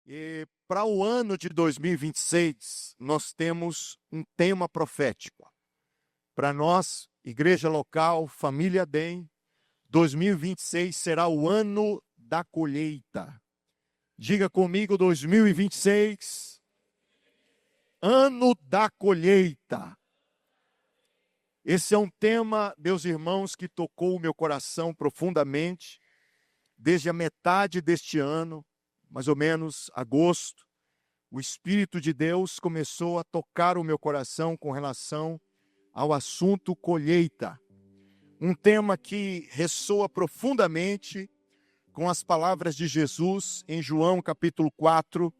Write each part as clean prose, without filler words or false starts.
E para o ano de 2026, nós temos um tema profético. Para nós, igreja local, família DEM, 2026 será o ano da colheita. Diga comigo, 2026, ano da colheita. Esse é um tema, meus irmãos, que tocou o meu coração profundamente, desde a metade deste ano, mais ou menos agosto. O Espírito de Deus começou a tocar o meu coração com relação ao assunto colheita. Um tema que ressoa profundamente com as palavras de Jesus em João capítulo 4,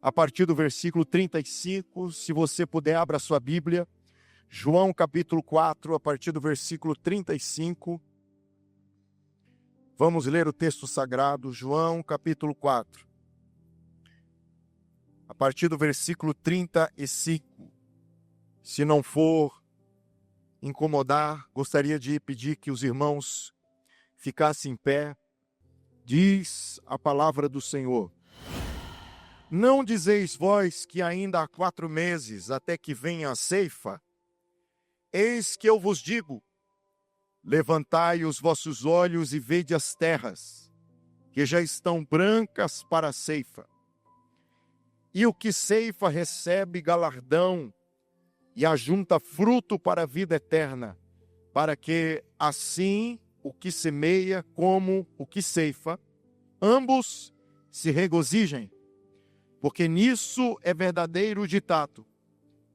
a partir do versículo 35. Se você puder, abra a sua Bíblia. João capítulo 4, a partir do versículo 35. Vamos ler o texto sagrado, João capítulo 4. A partir do versículo 35. Se não for incomodar, gostaria de pedir que os irmãos ficassem em pé. Diz a palavra do Senhor: Não dizeis vós que ainda há 4 meses até que venha a ceifa? Eis que eu vos digo, levantai os vossos olhos e vede as terras, que já estão brancas para a ceifa. E o que ceifa recebe galardão e ajunta fruto para a vida eterna, para que assim o que semeia como o que ceifa, ambos se regozijem. Porque nisso é verdadeiro o ditado: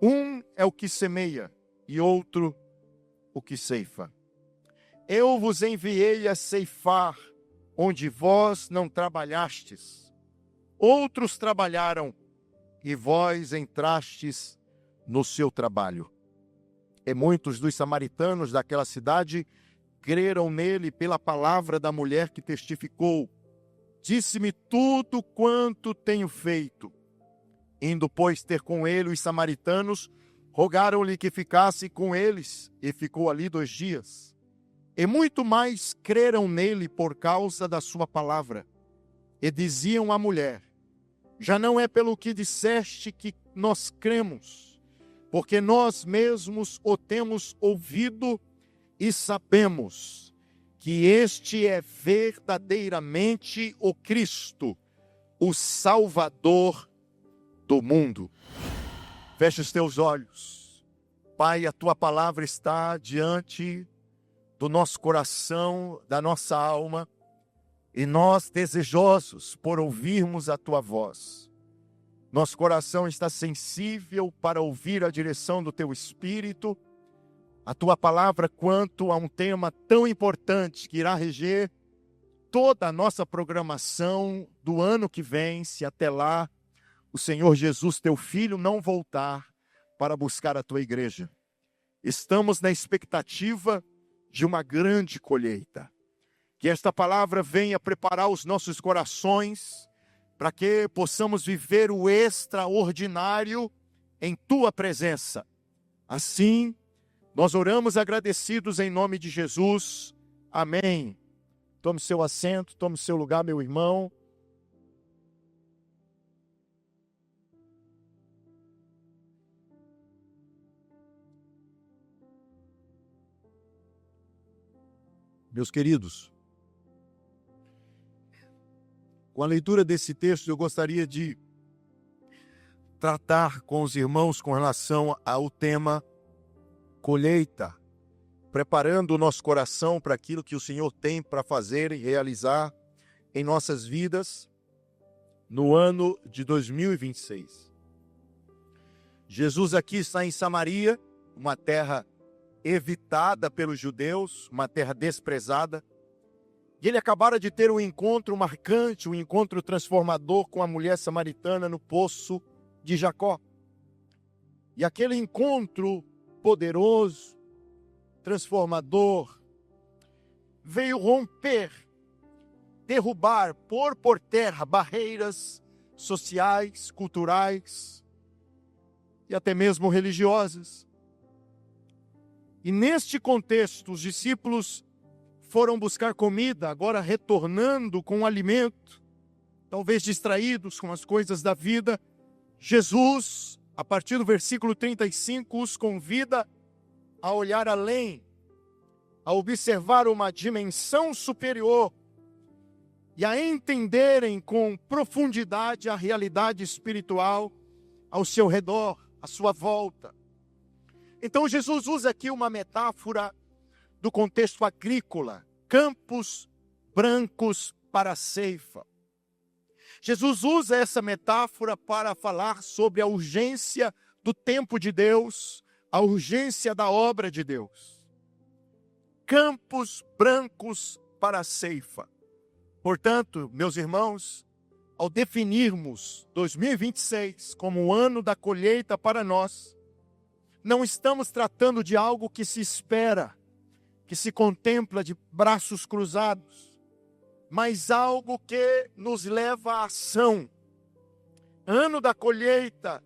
um é o que semeia e outro o que ceifa. Eu vos enviei a ceifar onde vós não trabalhastes. Outros trabalharam e vós entrastes no seu trabalho. E muitos dos samaritanos daquela cidade creram nele pela palavra da mulher que testificou: Disse-me tudo quanto tenho feito. Indo, pois, ter com ele os samaritanos, rogaram-lhe que ficasse com eles, e ficou ali 2 dias. E muito mais creram nele por causa da sua palavra. E diziam à mulher: Já não é pelo que disseste que nós cremos, porque nós mesmos o temos ouvido e sabemos que este é verdadeiramente o Cristo, o Salvador do mundo. Feche os teus olhos. Pai, a tua palavra está diante do nosso coração, da nossa alma, e nós, desejosos por ouvirmos a tua voz. Nosso coração está sensível para ouvir a direção do teu Espírito, a tua palavra quanto a um tema tão importante que irá reger toda a nossa programação do ano que vem, se até lá o Senhor Jesus, teu Filho, não voltar para buscar a tua igreja. Estamos na expectativa de uma grande colheita. Que esta palavra venha preparar os nossos corações para que possamos viver o extraordinário em tua presença. Assim, nós oramos agradecidos em nome de Jesus. Amém. Tome seu assento, tome seu lugar, meu irmão. Meus queridos, com a leitura desse texto, eu gostaria de tratar com os irmãos com relação ao tema colheita, preparando o nosso coração para aquilo que o Senhor tem para fazer e realizar em nossas vidas no ano de 2026. Jesus aqui está em Samaria, uma terra evitada pelos judeus, uma terra desprezada. E ele acabara de ter um encontro marcante, um encontro transformador com a mulher samaritana no poço de Jacó. E aquele encontro poderoso, transformador, veio romper, derrubar, pôr por terra barreiras sociais, culturais e até mesmo religiosas. E neste contexto, os discípulos foram buscar comida, agora retornando com alimento talvez distraídos com as coisas da vida, Jesus, a partir do versículo 35, os convida a olhar além, a observar uma dimensão superior e a entenderem com profundidade a realidade espiritual ao seu redor, à sua volta. Então Jesus usa aqui uma metáfora do contexto agrícola, campos brancos para a ceifa. Jesus usa essa metáfora para falar sobre a urgência do tempo de Deus, a urgência da obra de Deus. Campos brancos para a ceifa. Portanto, meus irmãos, ao definirmos 2026 como o ano da colheita para nós, não estamos tratando de algo que se espera, que se contempla de braços cruzados, mas algo que nos leva à ação. Ano da colheita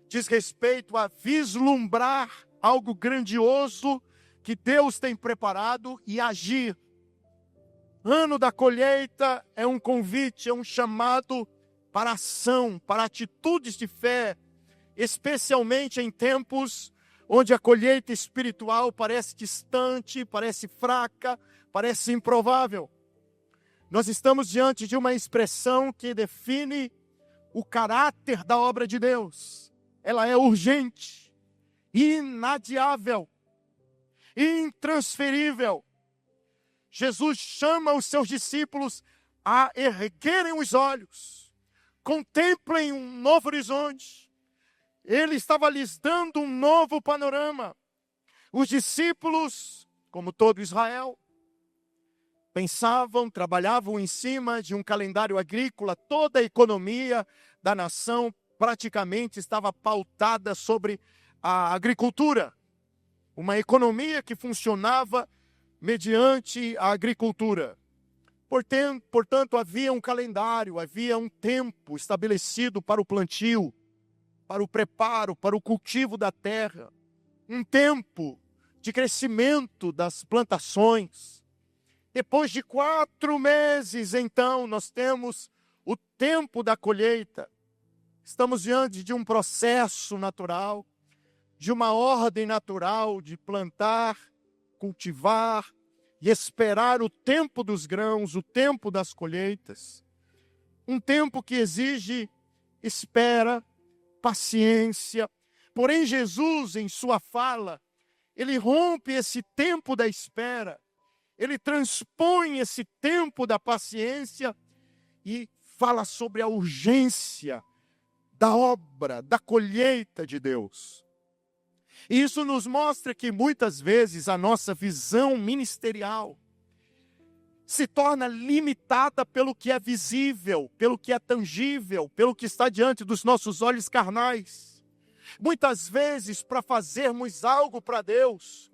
diz respeito a vislumbrar algo grandioso que Deus tem preparado e agir. Ano da colheita é um convite, é um chamado para ação, para atitudes de fé, especialmente em tempos onde a colheita espiritual parece distante, parece fraca, parece improvável. Nós estamos diante de uma expressão que define o caráter da obra de Deus. Ela é urgente, inadiável, intransferível. Jesus chama os seus discípulos a erguerem os olhos, contemplem um novo horizonte. Ele estava lhes dando um novo panorama. Os discípulos, como todo Israel, pensavam, trabalhavam em cima de um calendário agrícola. Toda a economia da nação praticamente estava pautada sobre a agricultura. Uma economia que funcionava mediante a agricultura. Portanto, havia um calendário, havia um tempo estabelecido para o plantio, para o preparo, para o cultivo da terra. Um tempo de crescimento das plantações. Depois de 4 meses, então, nós temos o tempo da colheita. Estamos diante de um processo natural, de uma ordem natural de plantar, cultivar e esperar o tempo dos grãos, o tempo das colheitas. Um tempo que exige espera, paciência. Porém, Jesus, em sua fala, ele rompe esse tempo da espera. Ele transpõe esse tempo da paciência e fala sobre a urgência da obra, da colheita de Deus. E isso nos mostra que muitas vezes a nossa visão ministerial se torna limitada pelo que é visível, pelo que é tangível, pelo que está diante dos nossos olhos carnais. Muitas vezes, para fazermos algo para Deus,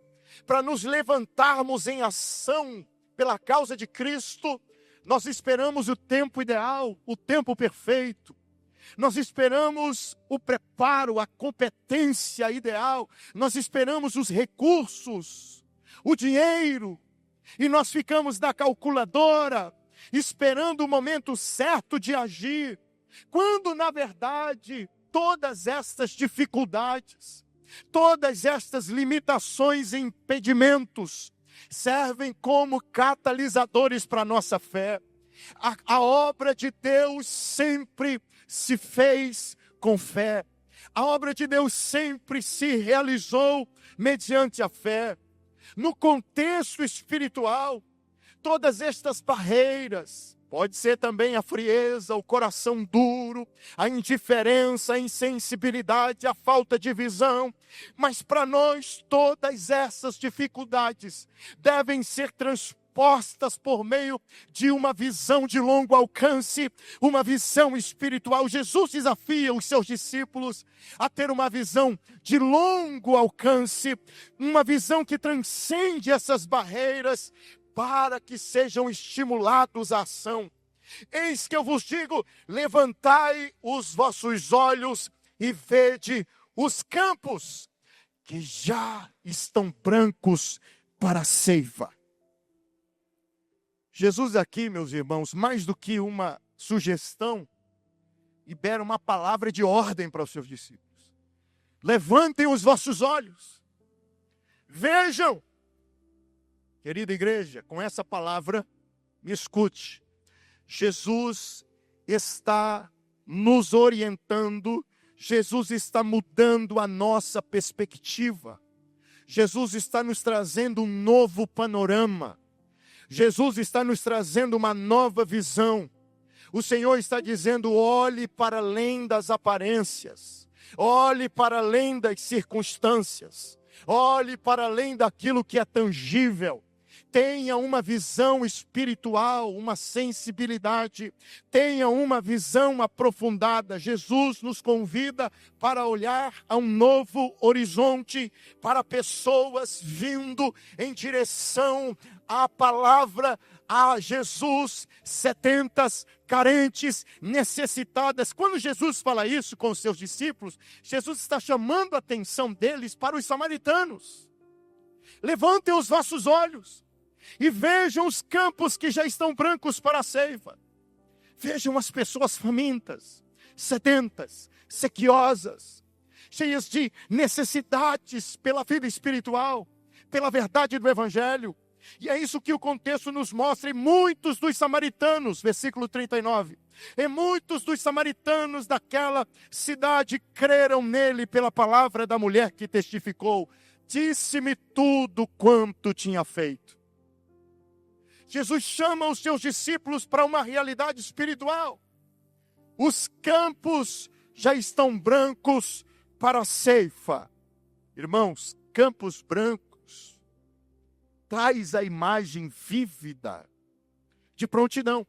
para nos levantarmos em ação pela causa de Cristo, nós esperamos o tempo ideal, o tempo perfeito. Nós esperamos o preparo, a competência ideal. Nós esperamos os recursos, o dinheiro. E nós ficamos na calculadora, esperando o momento certo de agir. Quando, na verdade, todas estas dificuldades, todas estas limitações e impedimentos servem como catalisadores para a nossa fé. A obra de Deus sempre se fez com fé. A obra de Deus sempre se realizou mediante a fé. No contexto espiritual, todas estas barreiras, pode ser também a frieza, o coração duro, a indiferença, a insensibilidade, a falta de visão. Mas para nós, todas essas dificuldades devem ser transpostas por meio de uma visão de longo alcance, uma visão espiritual. Jesus desafia os seus discípulos a ter uma visão de longo alcance, uma visão que transcende essas barreiras, para que sejam estimulados à ação. Eis que eu vos digo, levantai os vossos olhos e vede os campos, que já estão brancos para a ceifa. Jesus aqui, meus irmãos, mais do que uma sugestão, libera uma palavra de ordem para os seus discípulos. Levantem os vossos olhos. Vejam. Querida igreja, com essa palavra, me escute. Jesus está nos orientando, Jesus está mudando a nossa perspectiva. Jesus está nos trazendo um novo panorama. Jesus está nos trazendo uma nova visão. O Senhor está dizendo: olhe para além das aparências, olhe para além das circunstâncias, olhe para além daquilo que é tangível. Tenha uma visão espiritual, uma sensibilidade, tenha uma visão aprofundada. Jesus nos convida para olhar a um novo horizonte, para pessoas vindo em direção à palavra, a Jesus, sedentas, carentes, necessitadas. Quando Jesus fala isso com os seus discípulos, Jesus está chamando a atenção deles para os samaritanos. Levantem os vossos olhos e vejam os campos que já estão brancos para a ceifa. Vejam as pessoas famintas, sedentas, sequiosas, cheias de necessidades pela vida espiritual, pela verdade do Evangelho. E é isso que o contexto nos mostra. E muitos dos samaritanos, versículo 39, e muitos dos samaritanos daquela cidade creram nele pela palavra da mulher que testificou: disse-me tudo quanto tinha feito. Jesus chama os seus discípulos para uma realidade espiritual. Os campos já estão brancos para a ceifa. Irmãos, campos brancos traz a imagem vívida de prontidão,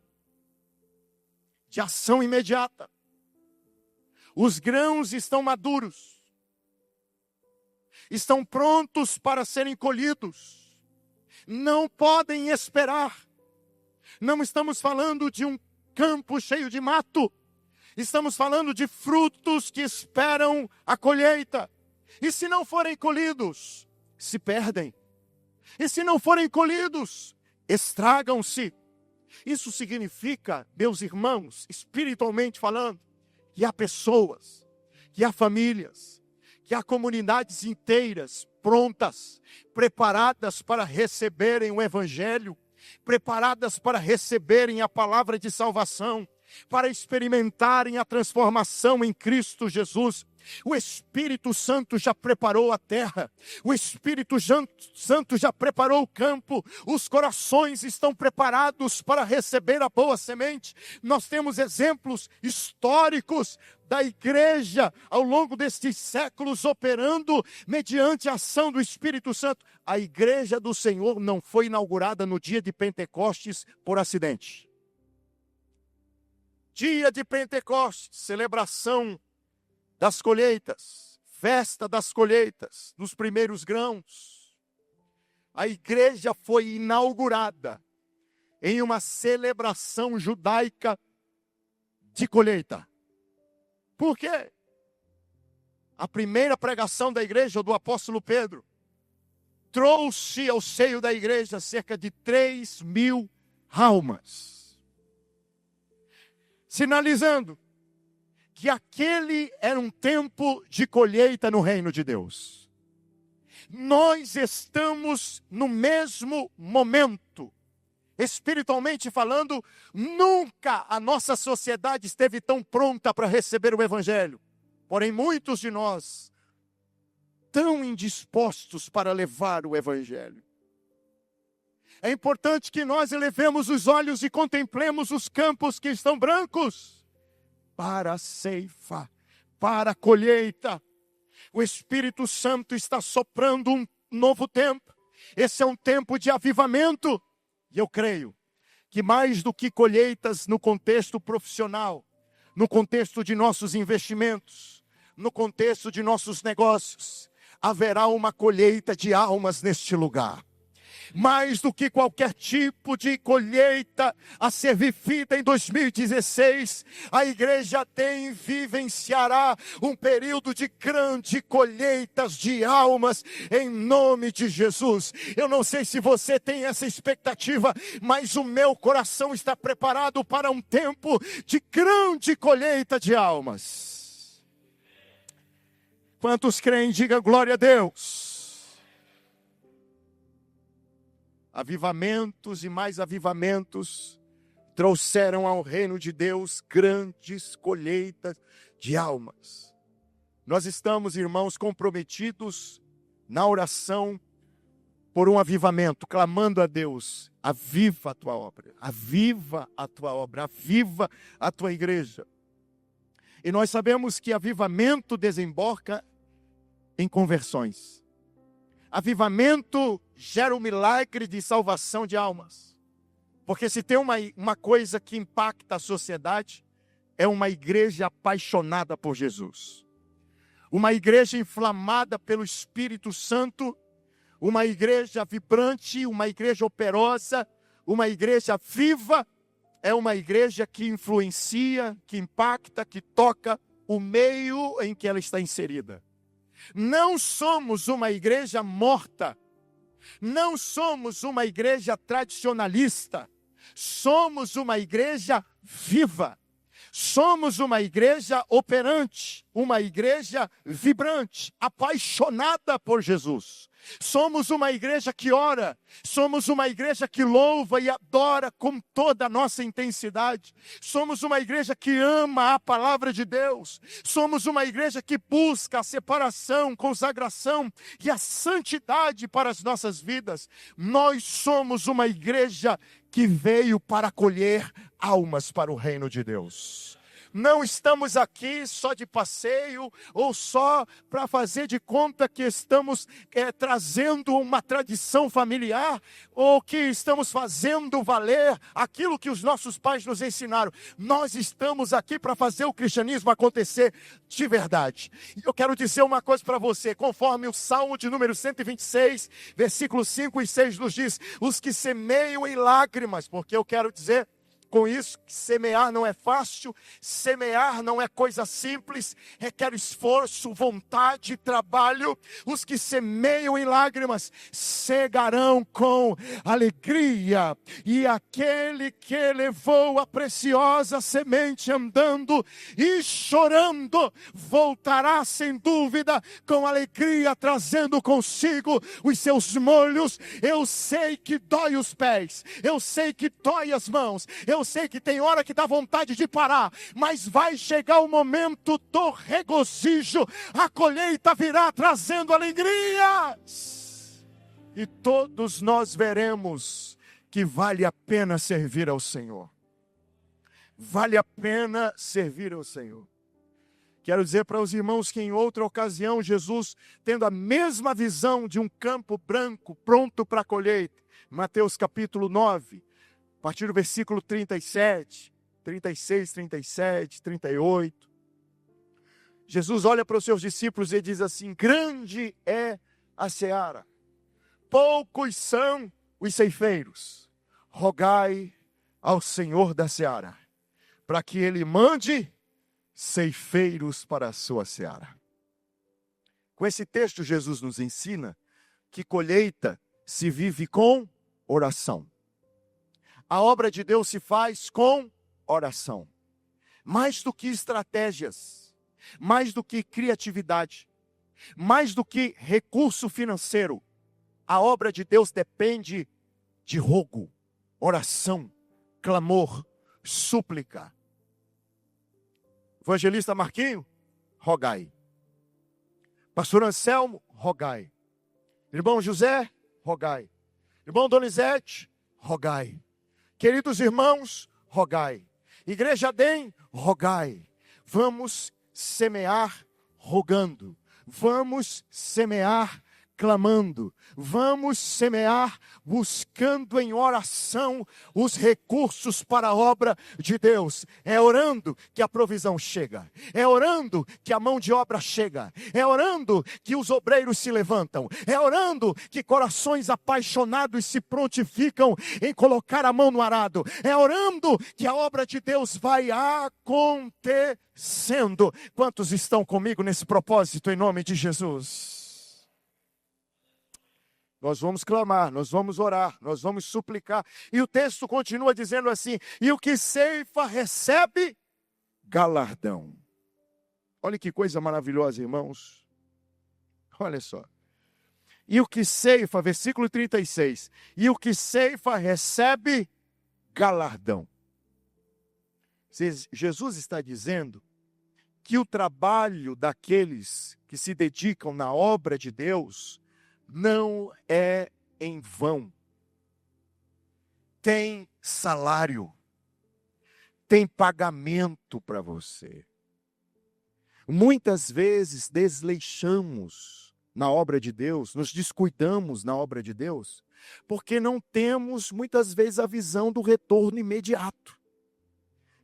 de ação imediata. Os grãos estão maduros, estão prontos para serem colhidos. Não podem esperar. Não estamos falando de um campo cheio de mato. Estamos falando de frutos que esperam a colheita. E se não forem colhidos, se perdem. E se não forem colhidos, estragam-se. Isso significa, meus irmãos, espiritualmente falando, que há pessoas, que há famílias, que há comunidades inteiras prontas, preparadas para receberem o Evangelho, preparadas para receberem a palavra de salvação, para experimentarem a transformação em Cristo Jesus. O Espírito Santo já preparou a terra, o Espírito Santo já preparou o campo, os corações estão preparados para receber a boa semente. Nós temos exemplos históricos da igreja ao longo destes séculos operando mediante a ação do Espírito Santo. A igreja do Senhor não foi inaugurada no dia de Pentecostes por acidente. Dia de Pentecostes, celebração das colheitas, festa das colheitas, dos primeiros grãos. A igreja foi inaugurada em uma celebração judaica de colheita. Por quê? A primeira pregação da igreja, do apóstolo Pedro, trouxe ao seio da igreja cerca de 3.000 almas, sinalizando que aquele era um tempo de colheita no reino de Deus. Nós estamos no mesmo momento. Espiritualmente falando, nunca a nossa sociedade esteve tão pronta para receber o Evangelho. Porém, muitos de nós tão indispostos para levar o Evangelho. É importante que nós elevemos os olhos e contemplemos os campos que estão brancos para a ceifa, para a colheita. O Espírito Santo está soprando um novo tempo. Esse é um tempo de avivamento. E eu creio que mais do que colheitas no contexto profissional, no contexto de nossos investimentos, no contexto de nossos negócios, haverá uma colheita de almas neste lugar. Mais do que qualquer tipo de colheita a ser vivida em 2016, a igreja tem vivenciará um período de grande colheitas de almas em nome de Jesus. Eu não sei se você tem essa expectativa, mas o meu coração está preparado para um tempo de grande colheita de almas. Quantos creem, diga glória a Deus. Avivamentos e mais avivamentos trouxeram ao reino de Deus grandes colheitas de almas. Nós estamos, irmãos, comprometidos na oração por um avivamento, clamando a Deus: aviva a tua obra, aviva a tua obra, aviva a tua igreja. E nós sabemos que avivamento desemboca em conversões. Avivamento gera um milagre de salvação de almas. Porque se tem uma coisa que impacta a sociedade, é uma igreja apaixonada por Jesus. Uma igreja inflamada pelo Espírito Santo, uma igreja vibrante, uma igreja operosa, uma igreja viva, é uma igreja que influencia, que impacta, que toca o meio em que ela está inserida. Não somos uma igreja morta, não somos uma igreja tradicionalista, somos uma igreja viva, somos uma igreja operante, uma igreja vibrante, apaixonada por Jesus. Somos uma igreja que ora, somos uma igreja que louva e adora com toda a nossa intensidade. Somos uma igreja que ama a palavra de Deus. Somos uma igreja que busca a separação, consagração e a santidade para as nossas vidas. Nós somos uma igreja que veio para acolher almas para o reino de Deus. Não estamos aqui só de passeio ou só para fazer de conta que estamos trazendo uma tradição familiar ou que estamos fazendo valer aquilo que os nossos pais nos ensinaram. Nós estamos aqui para fazer o cristianismo acontecer de verdade. E eu quero dizer uma coisa para você, conforme o Salmo de número 126, versículos 5 e 6 nos diz: os que semeiam em lágrimas, porque eu quero dizer com isso que semear não é fácil, semear não é coisa simples, requer esforço, vontade, trabalho. Os que semeiam em lágrimas cegarão com alegria, e aquele que levou a preciosa semente andando e chorando voltará sem dúvida com alegria, trazendo consigo os seus molhos. Eu sei que dói os pés, eu sei que dói as mãos, eu sei que tem hora que dá vontade de parar, mas vai chegar o momento do regozijo, a colheita virá trazendo alegrias, e todos nós veremos que vale a pena servir ao Senhor. Vale a pena servir ao Senhor. Quero dizer para os irmãos que em outra ocasião Jesus, tendo a mesma visão de um campo branco pronto para a colheita, Mateus capítulo 9, a partir do versículo 37, 36, 37, 38. Jesus olha para os seus discípulos e diz assim: grande é a seara, poucos são os ceifeiros. Rogai ao Senhor da seara, para que Ele mande ceifeiros para a sua seara. Com esse texto, Jesus nos ensina que colheita se vive com oração. A obra de Deus se faz com oração. Mais do que estratégias, mais do que criatividade, mais do que recurso financeiro, a obra de Deus depende de rogo, oração, clamor, súplica. Evangelista Marquinho, rogai. Pastor Anselmo, rogai. Irmão José, rogai. Irmão Donizete, rogai. Queridos irmãos, rogai. Igreja DEM, rogai. Vamos semear rogando. Vamos semear clamando, vamos semear, buscando em oração os recursos para a obra de Deus. É orando que a provisão chega, é orando que a mão de obra chega, é orando que os obreiros se levantam, é orando que corações apaixonados se prontificam em colocar a mão no arado, é orando que a obra de Deus vai acontecendo. Quantos estão comigo nesse propósito em nome de Jesus? Nós vamos clamar, nós vamos orar, nós vamos suplicar. E o texto continua dizendo assim: e o que ceifa recebe galardão. Olha que coisa maravilhosa, irmãos. Olha só. E o que ceifa, versículo 36. E o que ceifa recebe galardão. Jesus está dizendo que o trabalho daqueles que se dedicam na obra de Deus não é em vão. Tem salário, tem pagamento para você. Muitas vezes desleixamos na obra de Deus, nos descuidamos na obra de Deus, porque não temos muitas vezes a visão do retorno imediato.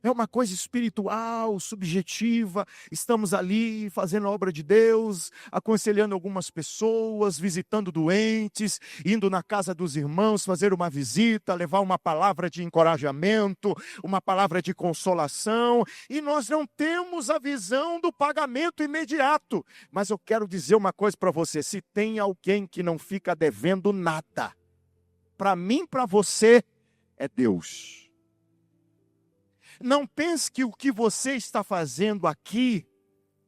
É uma coisa espiritual, subjetiva, estamos ali fazendo a obra de Deus, aconselhando algumas pessoas, visitando doentes, indo na casa dos irmãos, fazer uma visita, levar uma palavra de encorajamento, uma palavra de consolação, e nós não temos a visão do pagamento imediato. Mas eu quero dizer uma coisa para você: se tem alguém que não fica devendo nada, para mim, para você, é Deus. Não pense que o que você está fazendo aqui,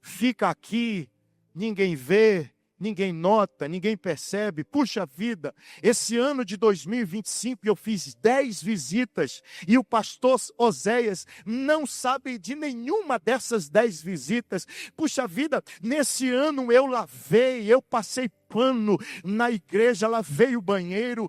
fica aqui, ninguém vê, ninguém nota, ninguém percebe. Puxa vida, esse ano de 2025 eu fiz 10 visitas e o pastor Oséias não sabe de nenhuma dessas 10 visitas. Puxa vida, nesse ano eu lavei, eu passei pano na igreja, lavei o banheiro,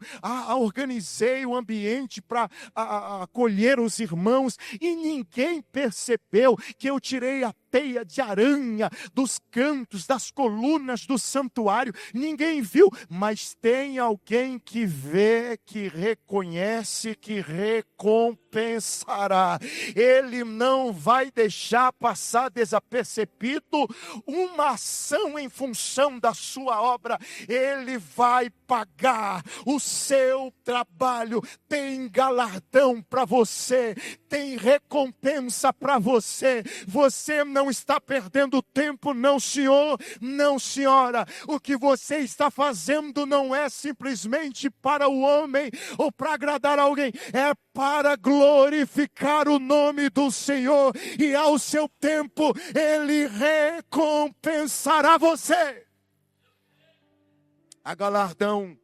organizei o ambiente para acolher os irmãos, e ninguém percebeu que eu tirei a teia de aranha dos cantos, das colunas do santuário. Ninguém viu, mas tem alguém que vê, que reconhece, que recompensará. Ele não vai deixar passar desapercebido uma ação em função da sua obra. Ele vai pagar o seu trabalho. Tem galardão para você, tem recompensa para você. Você não está perdendo tempo, não, senhor, não, senhora. O que você está fazendo não é simplesmente para o homem ou para agradar alguém, é para glorificar o nome do Senhor, e ao seu tempo Ele recompensará você. A galardão.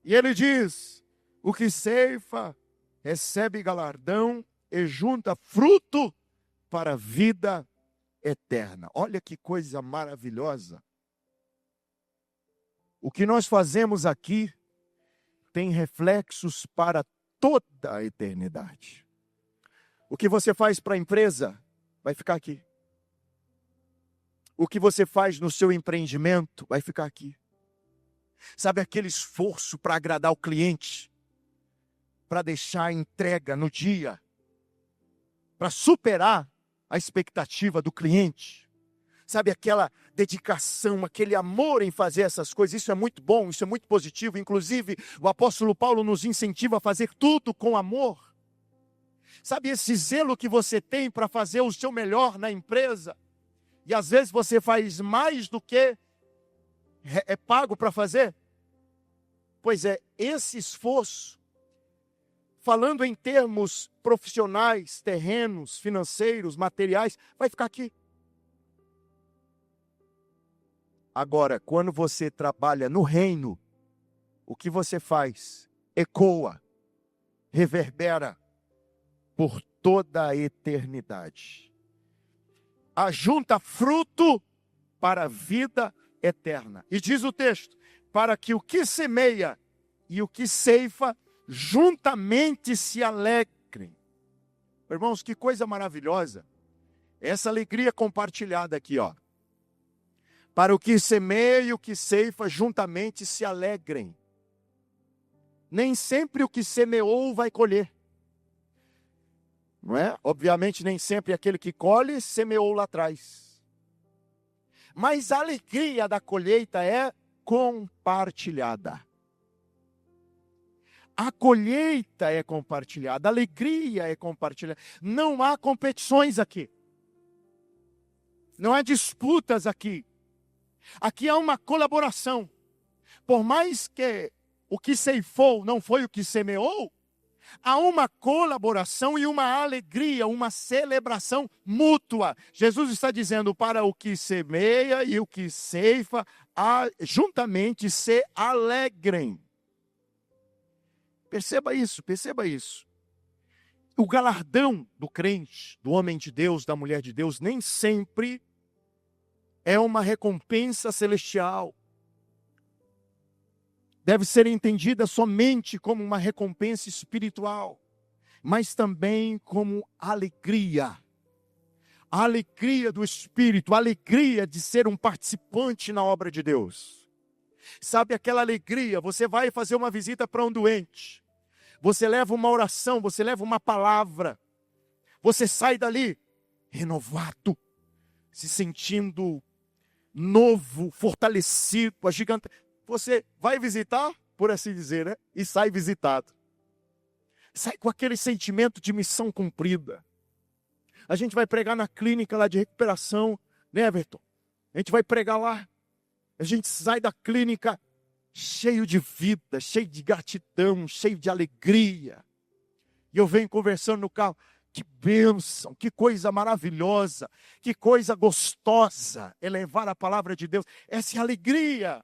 E ele diz: o que ceifa recebe galardão e junta fruto para a vida eterna. Olha que coisa maravilhosa. O que nós fazemos aqui tem reflexos para toda a eternidade. O que você faz para a empresa vai ficar aqui. O que você faz no seu empreendimento vai ficar aqui. Sabe aquele esforço para agradar o cliente, para deixar a entrega no dia, para superar a expectativa do cliente? Sabe aquela dedicação, aquele amor em fazer essas coisas? Isso é muito bom, isso é muito positivo. Inclusive, o apóstolo Paulo nos incentiva a fazer tudo com amor. Sabe esse zelo que você tem para fazer o seu melhor na empresa? E às vezes você faz mais do que é pago para fazer? Pois é, esse esforço, falando em termos profissionais, terrenos, financeiros, materiais, vai ficar aqui. Agora, quando você trabalha no reino, o que você faz ecoa, reverbera por toda a eternidade. Ajunta fruto para a vida eterna. E diz o texto: para que o que semeia e o que ceifa juntamente se alegrem. Irmãos, que coisa maravilhosa. Essa alegria compartilhada aqui, ó. para o que semeia e o que ceifa juntamente se alegrem. Nem sempre o que semeou vai colher. Não é? Obviamente, nem sempre aquele que colhe semeou lá atrás. Mas a alegria da colheita é compartilhada. A colheita é compartilhada, a alegria é compartilhada. Não há competições aqui. Não há disputas aqui. Aqui há uma colaboração. Por mais que o que ceifou não foi o que semeou, há uma colaboração e uma alegria, uma celebração mútua. Jesus está dizendo para o que semeia e o que ceifa, juntamente se alegrem. Perceba isso, perceba isso. O galardão do crente, do homem de Deus, da mulher de Deus, nem sempre é uma recompensa celestial. Deve ser entendida somente como uma recompensa espiritual, mas também como alegria. A alegria do Espírito, a alegria de ser um participante na obra de Deus. Sabe aquela alegria, você vai fazer uma visita para um doente, você leva uma oração, você leva uma palavra, você sai dali renovado, se sentindo novo, fortalecido, agigantado. Você vai visitar, por assim dizer, né? E sai visitado. Sai com aquele sentimento de missão cumprida. A gente vai pregar na clínica lá de recuperação, né, Everton? A gente vai pregar lá. A gente sai da clínica cheio de vida, cheio de gratidão, cheio de alegria. E eu venho conversando no carro. Que bênção, que coisa maravilhosa, que coisa gostosa é levar a palavra de Deus. Essa é a alegria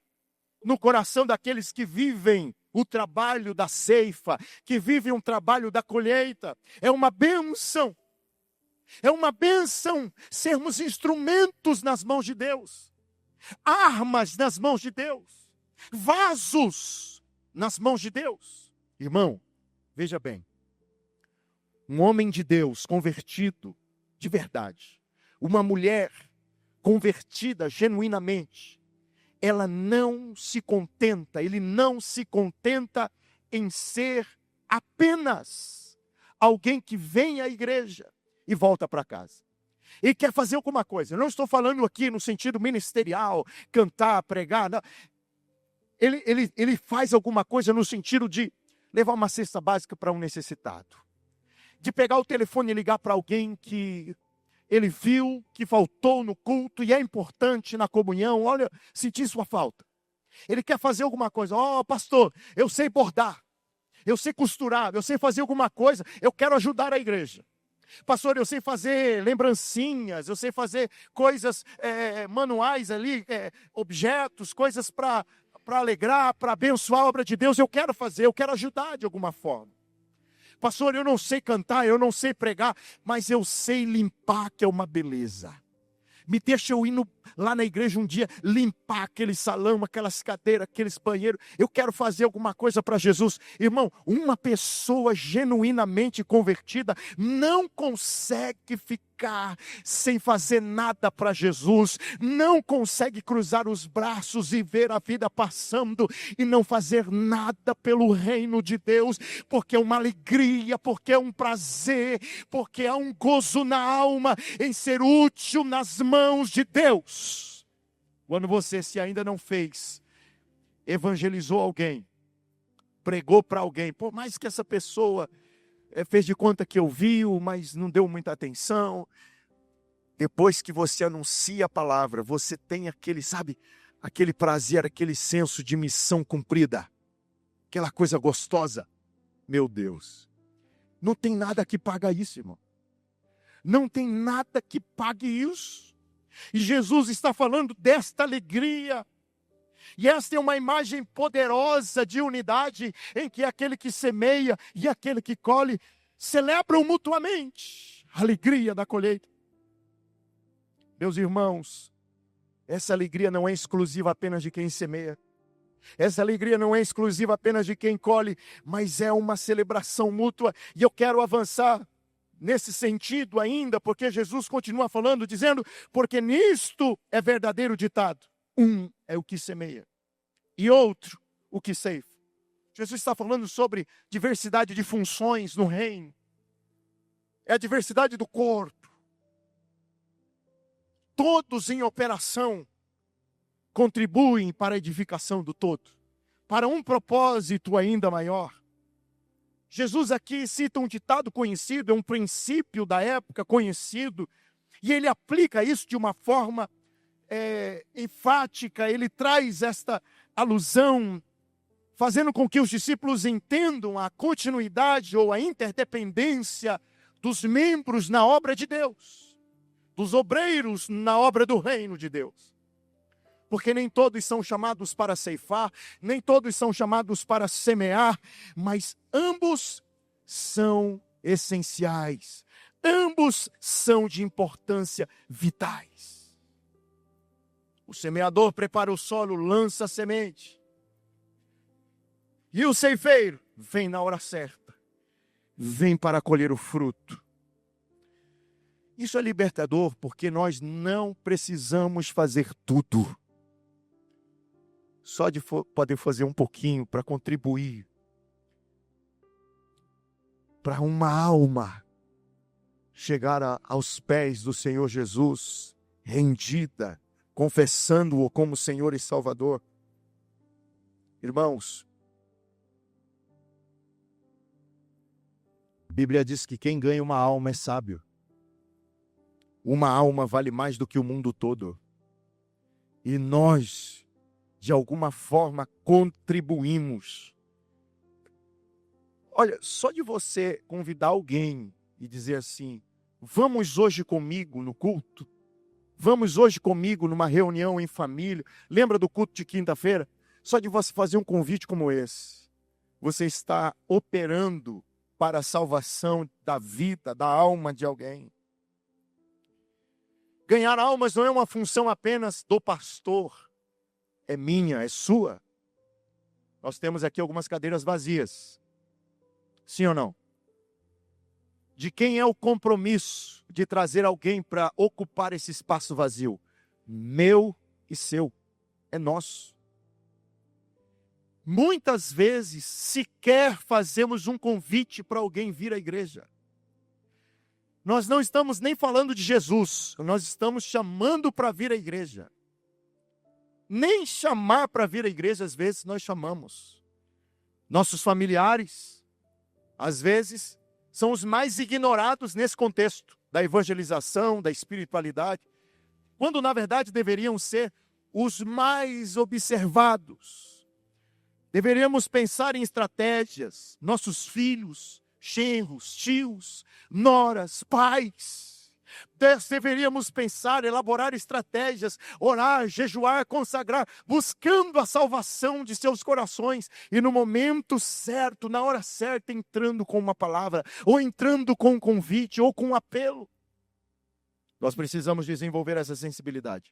no coração daqueles que vivem o trabalho da ceifa, que vivem um trabalho da colheita. É uma bênção. É uma bênção sermos instrumentos nas mãos de Deus. Armas nas mãos de Deus. Vasos nas mãos de Deus. Irmão, veja bem. Um homem de Deus convertido de verdade. Uma mulher convertida genuinamente. Ela não se contenta, ele não se contenta em ser apenas alguém que vem à igreja e volta para casa. Ele quer fazer alguma coisa. Eu não estou falando aqui no sentido ministerial, cantar, pregar. Não. Ele faz alguma coisa no sentido de levar uma cesta básica para um necessitado. De pegar o telefone e ligar para alguém que ele viu que faltou no culto e é importante na comunhão. Olha, senti sua falta. Ele quer fazer alguma coisa. Pastor, eu sei bordar, eu sei costurar, eu sei fazer alguma coisa, eu quero ajudar a igreja. Pastor, eu sei fazer lembrancinhas, eu sei fazer coisas manuais ali, objetos, coisas para alegrar, para abençoar a obra de Deus. Eu quero fazer, eu quero ajudar de alguma forma. Pastor, eu não sei cantar, eu não sei pregar, mas eu sei limpar, que é uma beleza. Me deixa eu ir lá na igreja um dia, limpar aquele salão, aquelas cadeiras, aqueles banheiros. Eu quero fazer alguma coisa para Jesus. Irmão, uma pessoa genuinamente convertida não consegue ficar sem fazer nada para Jesus. Não consegue cruzar os braços e ver a vida passando e não fazer nada pelo reino de Deus. Porque é uma alegria, porque é um prazer, porque há um gozo na alma em ser útil nas mãos de Deus. Quando você, se ainda não fez, evangelizou alguém, pregou para alguém, por mais que essa pessoa fez de conta que ouviu, mas não deu muita atenção, depois que você anuncia a palavra, você tem aquele, sabe, aquele prazer, aquele senso de missão cumprida, aquela coisa gostosa. Meu Deus, não tem nada que paga isso, irmão. Não tem nada que pague isso. E Jesus está falando desta alegria. E esta é uma imagem poderosa de unidade, em que aquele que semeia e aquele que colhe celebram mutuamente a alegria da colheita. Meus irmãos, essa alegria não é exclusiva apenas de quem semeia. Essa alegria não é exclusiva apenas de quem colhe, mas é uma celebração mútua. E eu quero avançar nesse sentido ainda, porque Jesus continua falando, dizendo, porque nisto é verdadeiro ditado. Um é o que semeia e outro o que ceifa. Jesus está falando sobre diversidade de funções no reino. É a diversidade do corpo. Todos em operação contribuem para a edificação do todo, para um propósito ainda maior. Jesus aqui cita um ditado conhecido, é um princípio da época conhecido, e ele aplica isso de uma forma enfática. Ele traz esta alusão, fazendo com que os discípulos entendam a continuidade ou a interdependência dos membros na obra de Deus, dos obreiros na obra do reino de Deus. Porque nem todos são chamados para ceifar, nem todos são chamados para semear, mas ambos são essenciais, ambos são de importância vitais. O semeador prepara o solo, lança a semente. E o ceifeiro vem na hora certa, vem para colher o fruto. Isso é libertador, porque nós não precisamos fazer tudo. Só de poder fazer um pouquinho para contribuir para uma alma chegar aos pés do Senhor Jesus, rendida, confessando-o como Senhor e Salvador. Irmãos, a Bíblia diz que quem ganha uma alma é sábio. Uma alma vale mais do que o mundo todo. E nós, de alguma forma, contribuímos. Olha, só de você convidar alguém e dizer assim: vamos hoje comigo no culto? Vamos hoje comigo numa reunião em família? Lembra do culto de quinta-feira? Só de você fazer um convite como esse, você está operando para a salvação da vida, da alma de alguém. Ganhar almas não é uma função apenas do pastor. É minha, é sua. Nós temos aqui algumas cadeiras vazias. Sim ou não? De quem é o compromisso de trazer alguém para ocupar esse espaço vazio? Meu e seu. É nosso. Muitas vezes sequer fazemos um convite para alguém vir à igreja. Nós não estamos nem falando de Jesus, nós estamos chamando para vir à igreja. Nem chamar para vir à igreja, às vezes, nós chamamos. Nossos familiares, às vezes, são os mais ignorados nesse contexto da evangelização, da espiritualidade, quando, na verdade, deveriam ser os mais observados. Deveríamos pensar em estratégias, nossos filhos, genros, tios, noras, pais. Deveríamos pensar, elaborar estratégias, orar, jejuar, consagrar, buscando a salvação de seus corações. E no momento certo, na hora certa, entrando com uma palavra, ou entrando com um convite, ou com um apelo. Nós precisamos desenvolver essa sensibilidade.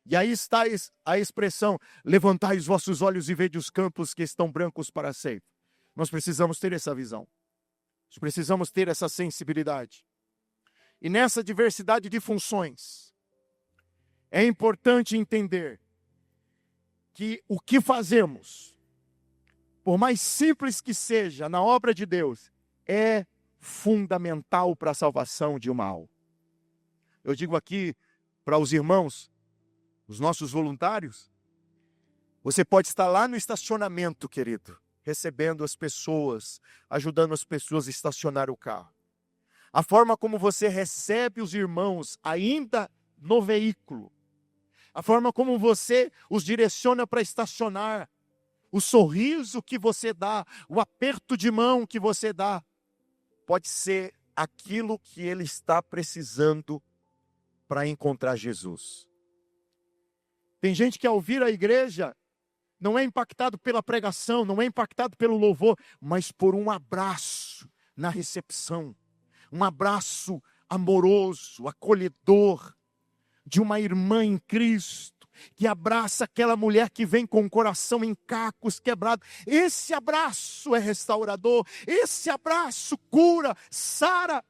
E aí está a expressão: levantai os vossos olhos e vede os campos que estão brancos para a ceifa. Nós precisamos ter essa visão. Nós precisamos ter essa sensibilidade. E nessa diversidade de funções, é importante entender que o que fazemos, por mais simples que seja na obra de Deus, é fundamental para a salvação de uma alma. Eu digo aqui para os irmãos, os nossos voluntários, você pode estar lá no estacionamento, querido, recebendo as pessoas, ajudando as pessoas a estacionar o carro. A forma como você recebe os irmãos ainda no veículo, a forma como você os direciona para estacionar, o sorriso que você dá, o aperto de mão que você dá, pode ser aquilo que ele está precisando para encontrar Jesus. Tem gente que ao vir à igreja não é impactado pela pregação, não é impactado pelo louvor, mas por um abraço na recepção. Um abraço amoroso, acolhedor, de uma irmã em Cristo, que abraça aquela mulher que vem com o coração em cacos, quebrado. Esse abraço é restaurador, esse abraço cura, sara.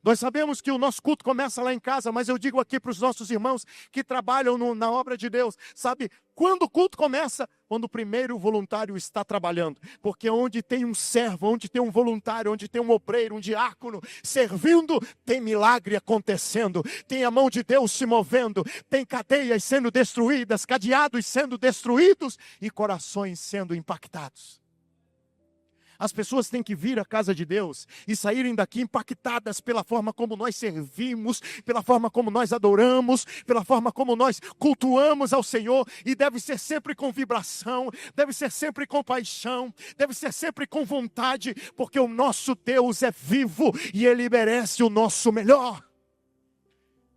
Nós sabemos que o nosso culto começa lá em casa, mas eu digo aqui para os nossos irmãos que trabalham na obra de Deus, sabe? Quando o culto começa? Quando o primeiro voluntário está trabalhando. Porque onde tem um servo, onde tem um voluntário, onde tem um obreiro, um diácono servindo, tem milagre acontecendo, tem a mão de Deus se movendo, tem cadeias sendo destruídas, cadeados sendo destruídos e corações sendo impactados. As pessoas têm que vir à casa de Deus e saírem daqui impactadas pela forma como nós servimos, pela forma como nós adoramos, pela forma como nós cultuamos ao Senhor. E deve ser sempre com vibração, deve ser sempre com paixão, deve ser sempre com vontade, porque o nosso Deus é vivo e Ele merece o nosso melhor.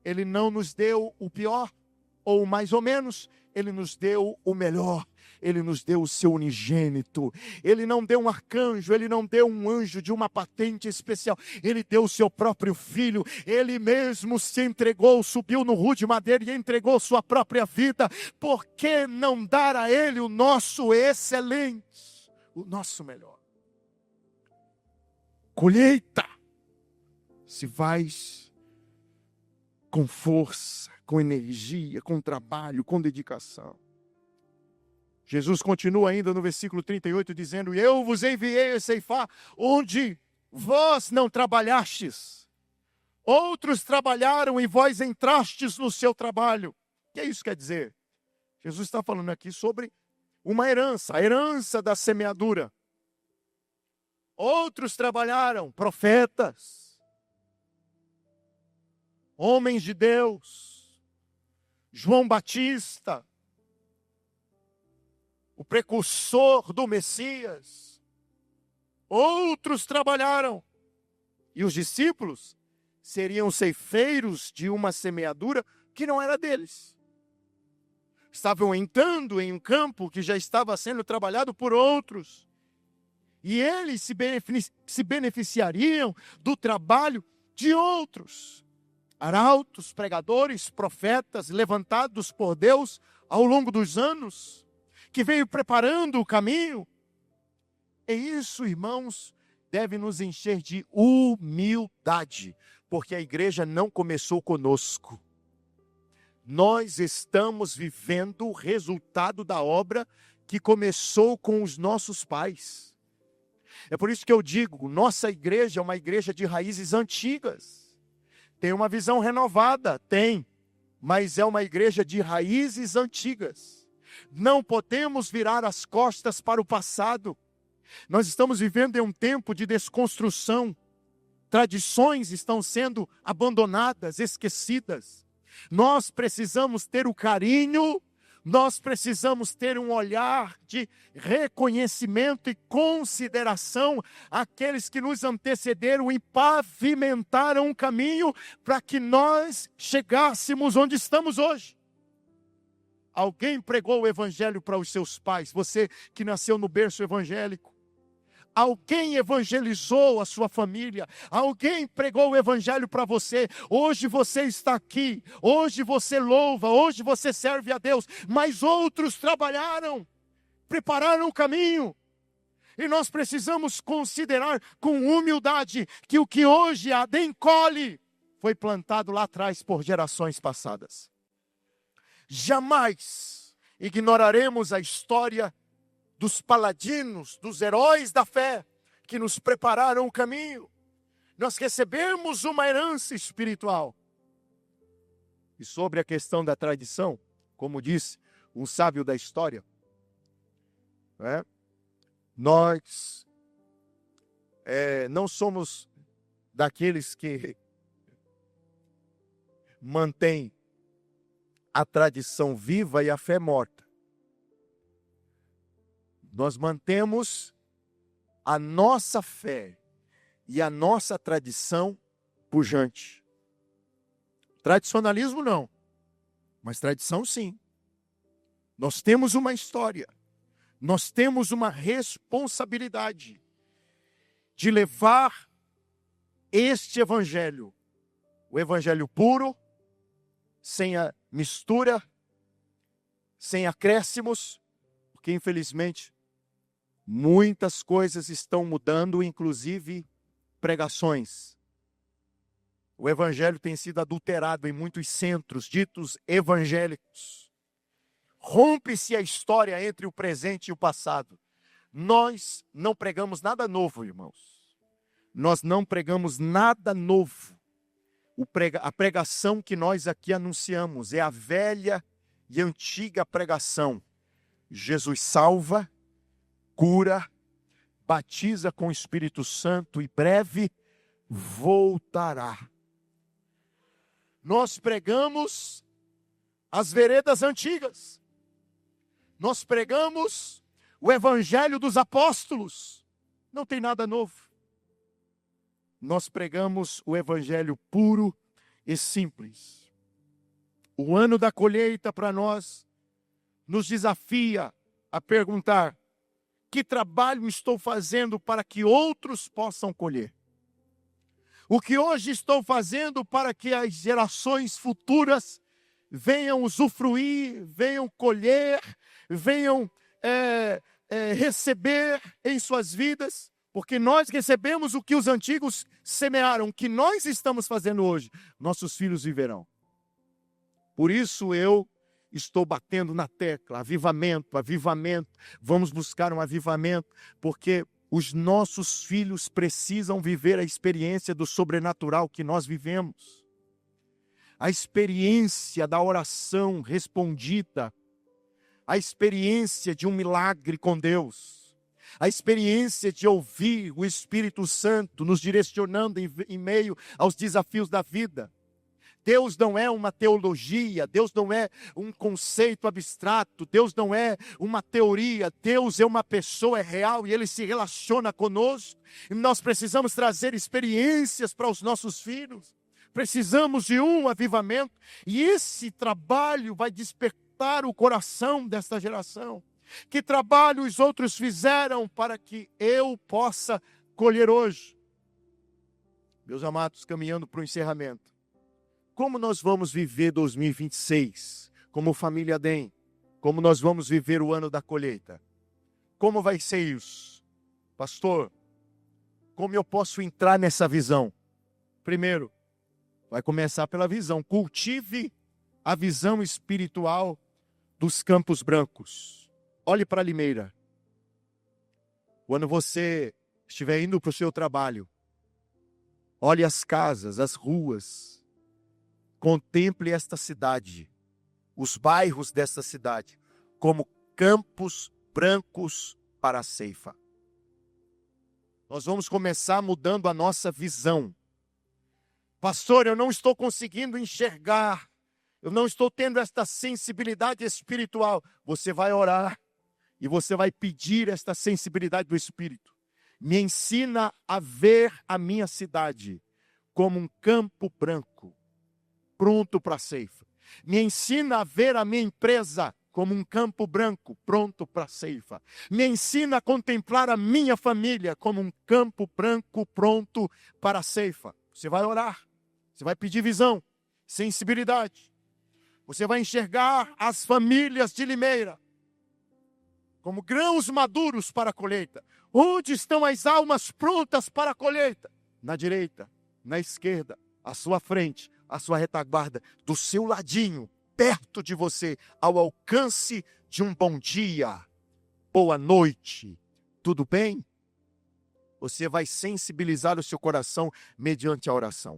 Ele não nos deu o pior, ou mais ou menos, Ele nos deu o melhor. Ele nos deu o seu unigênito. Ele não deu um arcanjo, Ele não deu um anjo de uma patente especial. Ele deu o seu próprio filho. Ele mesmo se entregou, subiu no ru de madeira e entregou sua própria vida. Por que não dar a Ele o nosso excelente, o nosso melhor? Colheita se faz com força, com energia, com trabalho, com dedicação. Jesus continua ainda no versículo 38 dizendo: eu vos enviei a ceifar onde vós não trabalhastes. Outros trabalharam e vós entrastes no seu trabalho. O que isso quer dizer? Jesus está falando aqui sobre uma herança, a herança da semeadura. Outros trabalharam, profetas, homens de Deus, João Batista, o precursor do Messias. Outros trabalharam. E os discípulos seriam ceifeiros de uma semeadura que não era deles. Estavam entrando em um campo que já estava sendo trabalhado por outros. E eles se beneficiariam do trabalho de outros. Arautos, pregadores, profetas levantados por Deus ao longo dos anos, que veio preparando o caminho. E isso, irmãos, deve nos encher de humildade, porque a igreja não começou conosco. Nós estamos vivendo o resultado da obra que começou com os nossos pais. É por isso que eu digo, nossa igreja é uma igreja de raízes antigas. Tem uma visão renovada? Tem, mas é uma igreja de raízes antigas. Não podemos virar as costas para o passado. Nós estamos vivendo em um tempo de desconstrução. Tradições estão sendo abandonadas, esquecidas. Nós precisamos ter o carinho, nós precisamos ter um olhar de reconhecimento e consideração àqueles que nos antecederam e pavimentaram um caminho para que nós chegássemos onde estamos hoje. Alguém pregou o evangelho para os seus pais, você que nasceu no berço evangélico. Alguém evangelizou a sua família, alguém pregou o evangelho para você. Hoje você está aqui, hoje você louva, hoje você serve a Deus, mas outros trabalharam, prepararam o caminho. E nós precisamos considerar com humildade que o que hoje a ADEM colhe foi plantado lá atrás por gerações passadas. Jamais ignoraremos a história dos paladinos, dos heróis da fé, que nos prepararam o caminho. Nós recebemos uma herança espiritual. E sobre a questão da tradição, como disse um sábio da história, nós não somos daqueles que mantêm a tradição viva e a fé morta. Nós mantemos a nossa fé e a nossa tradição pujante. Tradicionalismo não, mas tradição sim. Nós temos uma história, nós temos uma responsabilidade de levar este evangelho, o evangelho puro, sem a mistura, sem acréscimos, porque infelizmente muitas coisas estão mudando, inclusive pregações. O evangelho tem sido adulterado em muitos centros ditos evangélicos. Rompe-se a história entre o presente e o passado. Nós não pregamos nada novo, irmãos. Nós não pregamos nada novo. A pregação que nós aqui anunciamos é a velha e antiga pregação. Jesus salva, cura, batiza com o Espírito Santo e breve voltará. Nós pregamos as veredas antigas. Nós pregamos o evangelho dos apóstolos. Não tem nada novo. Nós pregamos o evangelho puro e simples. O ano da colheita para nós nos desafia a perguntar: que trabalho estou fazendo para que outros possam colher? O que hoje estou fazendo para que as gerações futuras venham usufruir, venham colher, venham receber em suas vidas? Porque nós recebemos o que os antigos semearam, o que nós estamos fazendo hoje, nossos filhos viverão. Por isso eu estou batendo na tecla: avivamento, avivamento. Vamos buscar um avivamento, porque os nossos filhos precisam viver a experiência do sobrenatural que nós vivemos. A experiência da oração respondida, a experiência de um milagre com Deus, a experiência de ouvir o Espírito Santo nos direcionando em meio aos desafios da vida. Deus não é uma teologia, Deus não é um conceito abstrato, Deus não é uma teoria, Deus é uma pessoa, é real e Ele se relaciona conosco. E nós precisamos trazer experiências para os nossos filhos, precisamos de um avivamento, e esse trabalho vai despertar o coração desta geração. Que trabalho os outros fizeram para que eu possa colher hoje? Meus amados, caminhando para o encerramento. Como nós vamos viver 2026? Como família DEM? Como nós vamos viver o ano da colheita? Como vai ser isso? Pastor, como eu posso entrar nessa visão? Primeiro, vai começar pela visão. Cultive a visão espiritual dos Campos Brancos. Olhe para Limeira. Quando você estiver indo para o seu trabalho, olhe as casas, as ruas. Contemple esta cidade, os bairros desta cidade, como campos brancos para a ceifa. Nós vamos começar mudando a nossa visão. Pastor, eu não estou conseguindo enxergar, eu não estou tendo esta sensibilidade espiritual. Você vai orar e você vai pedir esta sensibilidade do Espírito. Me ensina a ver a minha cidade como um campo branco, pronto para a ceifa. Me ensina a ver a minha empresa como um campo branco, pronto para a ceifa. Me ensina a contemplar a minha família como um campo branco, pronto para a ceifa. Você vai orar, você vai pedir visão, sensibilidade. Você vai enxergar as famílias de Limeira como grãos maduros para a colheita. Onde estão as almas prontas para a colheita? Na direita, na esquerda, à sua frente, à sua retaguarda, do seu ladinho, perto de você, ao alcance de um bom dia, boa noite, tudo bem? Você vai sensibilizar o seu coração mediante a oração.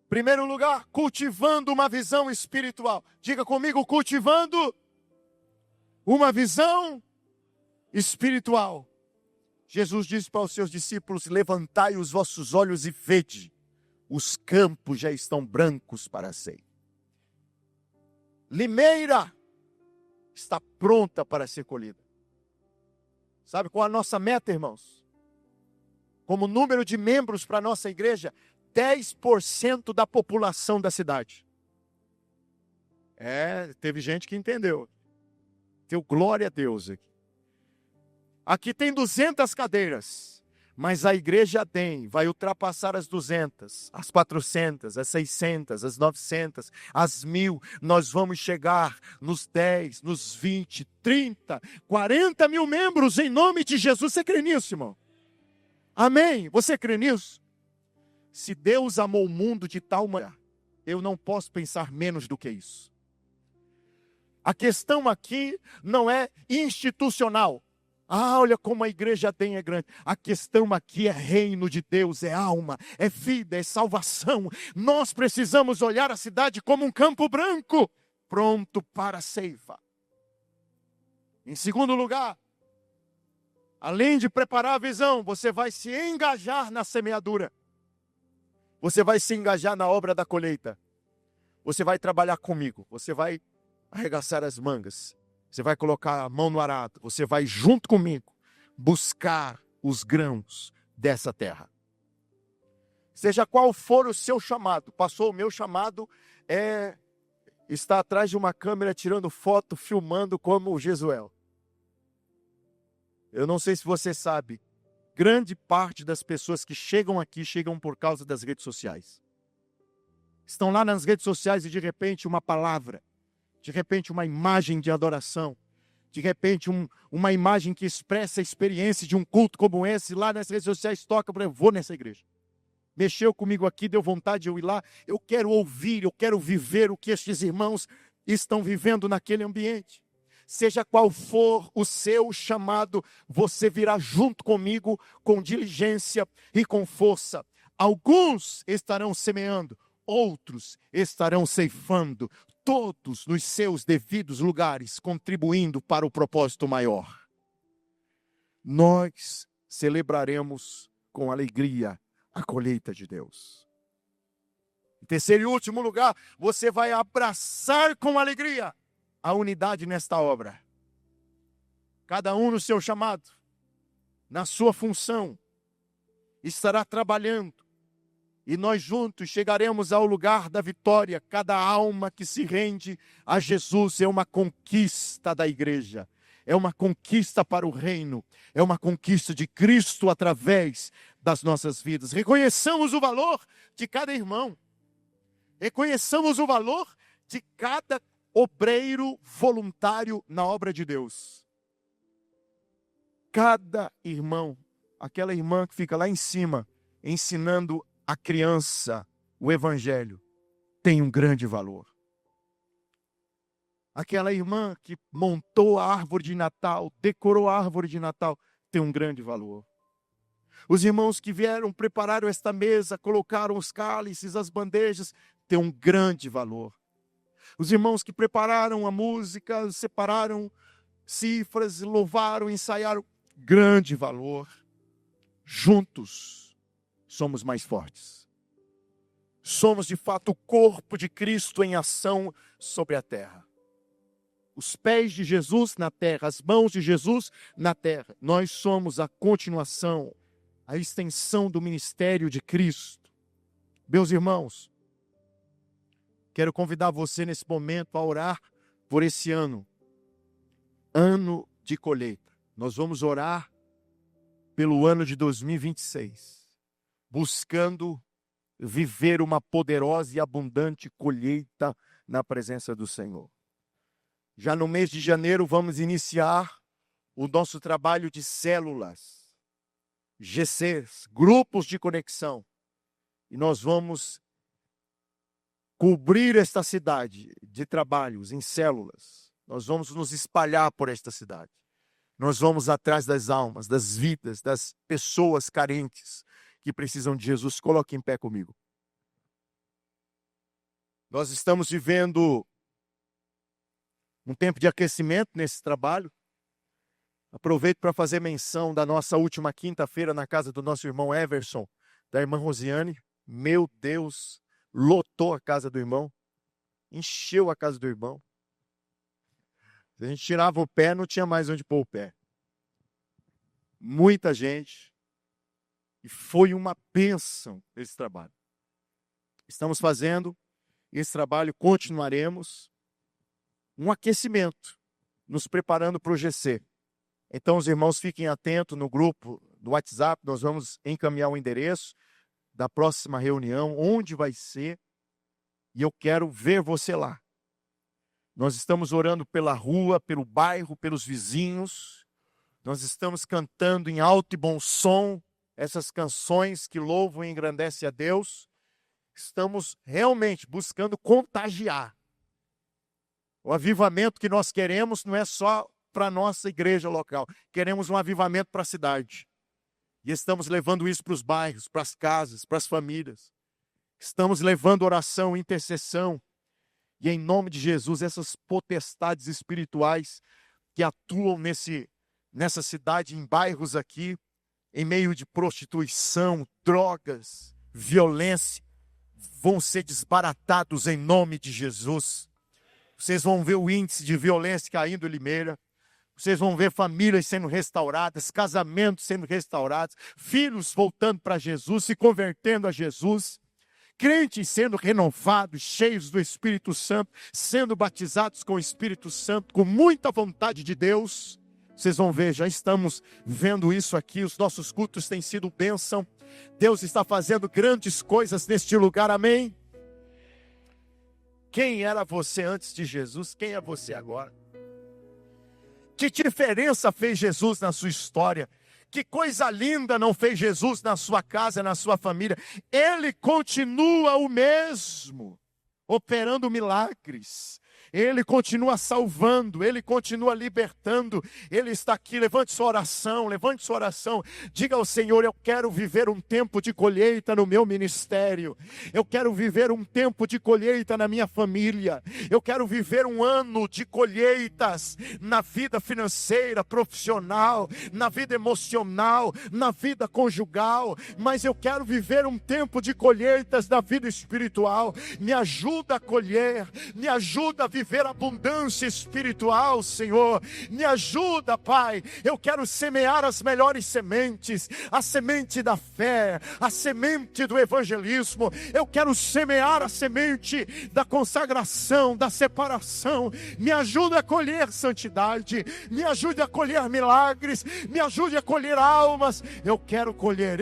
Primeiro lugar, cultivando uma visão espiritual. Diga comigo, cultivando uma visão espiritual. Jesus disse para os seus discípulos: levantai os vossos olhos e vede, os campos já estão brancos para a ceifa. Limeira está pronta para ser colhida. Sabe qual é a nossa meta, irmãos? Como número de membros para a nossa igreja, 10% da população da cidade. Teve gente que entendeu. Deu glória a Deus aqui. Aqui tem 200 cadeiras, mas a igreja vai ultrapassar as 200, as 400, as 600, as 900, as 1000. Nós vamos chegar nos 10, nos 20, 30, 40 mil membros em nome de Jesus. Você crê nisso, irmão? Amém? Você crê nisso? Se Deus amou o mundo de tal maneira, eu não posso pensar menos do que isso. A questão aqui não é institucional. Olha como a igreja é grande. A questão aqui é reino de Deus, é alma, é vida, é salvação. Nós precisamos olhar a cidade como um campo branco, pronto para a ceifa. Em segundo lugar, além de preparar a visão, você vai se engajar na semeadura. Você vai se engajar na obra da colheita. Você vai trabalhar comigo. Você vai arregaçar as mangas. Você vai colocar a mão no arado. Você vai junto comigo buscar os grãos dessa terra. Seja qual for o seu chamado. Passou o meu chamado está atrás de uma câmera tirando foto, filmando como o Jesuel. Eu não sei se você sabe, grande parte das pessoas que chegam aqui, chegam por causa das redes sociais. Estão lá nas redes sociais e de repente uma palavra, de repente uma imagem de adoração, de repente uma imagem que expressa a experiência de um culto como esse, lá nas redes sociais toca, eu vou nessa igreja. Mexeu comigo aqui, deu vontade de eu ir lá, eu quero ouvir, eu quero viver o que estes irmãos estão vivendo naquele ambiente. Seja qual for o seu chamado, você virá junto comigo com diligência e com força. Alguns estarão semeando, outros estarão ceifando, todos nos seus devidos lugares, contribuindo para o propósito maior. Nós celebraremos com alegria a colheita de Deus. Em terceiro e último lugar, você vai abraçar com alegria a unidade nesta obra. Cada um no seu chamado, na sua função, estará trabalhando. E nós juntos chegaremos ao lugar da vitória. Cada alma que se rende a Jesus é uma conquista da igreja. É uma conquista para o reino. É uma conquista de Cristo através das nossas vidas. Reconheçamos o valor de cada irmão. Reconheçamos o valor de cada obreiro voluntário na obra de Deus. Cada irmão, aquela irmã que fica lá em cima, ensinando a criança o evangelho, tem um grande valor. Aquela irmã que montou a árvore de Natal, decorou a árvore de Natal, tem um grande valor. Os irmãos que vieram, prepararam esta mesa, colocaram os cálices, as bandejas, tem um grande valor. Os irmãos que prepararam a música, separaram cifras, louvaram, ensaiaram, grande valor. Juntos somos mais fortes. Somos de fato o corpo de Cristo em ação sobre a terra. Os pés de Jesus na terra, as mãos de Jesus na terra. Nós somos a continuação, a extensão do ministério de Cristo. Meus irmãos, quero convidar você nesse momento a orar por esse ano. Ano de colheita. Nós vamos orar pelo ano de 2026. Buscando viver uma poderosa e abundante colheita na presença do Senhor. Já no mês de janeiro vamos iniciar o nosso trabalho de células, GCs, grupos de conexão. E nós vamos cobrir esta cidade de trabalhos em células. Nós vamos nos espalhar por esta cidade. Nós vamos atrás das almas, das vidas, das pessoas carentes que precisam de Jesus. Coloque em pé comigo. Nós estamos vivendo um tempo de aquecimento nesse trabalho. Aproveito para fazer menção da nossa última quinta-feira na casa do nosso irmão Everson, da irmã Rosiane. Meu Deus, lotou a casa do irmão, encheu a casa do irmão. Se a gente tirava o pé, não tinha mais onde pôr o pé. Muita gente. E foi uma bênção esse trabalho. Estamos fazendo esse trabalho, continuaremos. Um aquecimento, nos preparando para o GC. Então, os irmãos fiquem atentos no grupo do WhatsApp, nós vamos encaminhar o endereço da próxima reunião, onde vai ser, e eu quero ver você lá. Nós estamos orando pela rua, pelo bairro, pelos vizinhos, nós estamos cantando em alto e bom som, essas canções que louvam e engrandecem a Deus, estamos realmente buscando contagiar. O avivamento que nós queremos não é só para a nossa igreja local. Queremos um avivamento para a cidade. E estamos levando isso para os bairros, para as casas, para as famílias. Estamos levando oração, intercessão. E em nome de Jesus, essas potestades espirituais que atuam nessa cidade, em bairros aqui, em meio de prostituição, drogas, violência, vão ser desbaratados em nome de Jesus. Vocês vão ver o índice de violência caindo em Limeira. Vocês vão ver famílias sendo restauradas, casamentos sendo restaurados, filhos voltando para Jesus, se convertendo a Jesus, crentes sendo renovados, cheios do Espírito Santo, sendo batizados com o Espírito Santo, com muita vontade de Deus. Vocês vão ver, já estamos vendo isso aqui, os nossos cultos têm sido bênção. Deus está fazendo grandes coisas neste lugar, amém? Quem era você antes de Jesus? Quem é você agora? Que diferença fez Jesus na sua história? Que coisa linda não fez Jesus na sua casa, na sua família? Ele continua o mesmo, operando milagres. Ele continua salvando, Ele continua libertando. Ele está aqui, levante sua oração. Diga ao Senhor, eu quero viver um tempo de colheita no meu ministério. Eu quero viver um tempo de colheita na minha família. Eu quero viver um ano de colheitas na vida financeira, profissional, na vida emocional, na vida conjugal. Mas eu quero viver um tempo de colheitas na vida espiritual. Me ajuda a colher, me ajuda a viver abundância espiritual, Senhor. Me ajuda, Pai. Eu quero semear as melhores sementes, a semente da fé, a semente do evangelismo. Eu quero semear a semente da consagração, da separação. Me ajuda a colher santidade, me ajude a colher milagres, me ajude a colher almas. Eu quero colher,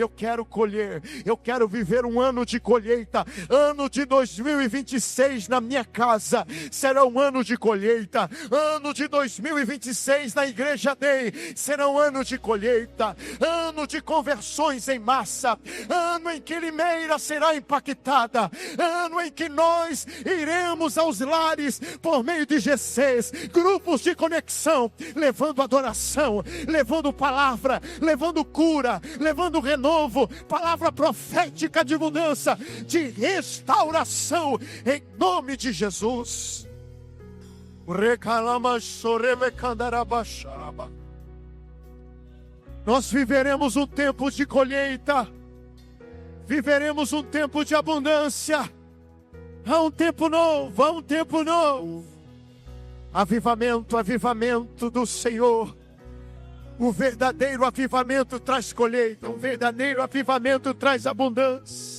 eu quero viver um ano de colheita. Ano de 2026 na minha casa será um ano de colheita. Ano de 2026 na Igreja Day será um ano de colheita. Ano de conversões em massa. Ano em que Limeira será impactada. Ano em que nós iremos aos lares por meio de GCs, grupos de conexão, levando adoração, levando palavra, levando cura, levando renovo, palavra profética de mudança, de restauração, em nome de Jesus. Nós viveremos um tempo de colheita, viveremos um tempo de abundância. Há um tempo novo, há um tempo novo. Avivamento, avivamento do Senhor. O verdadeiro avivamento traz colheita, o verdadeiro avivamento traz abundância.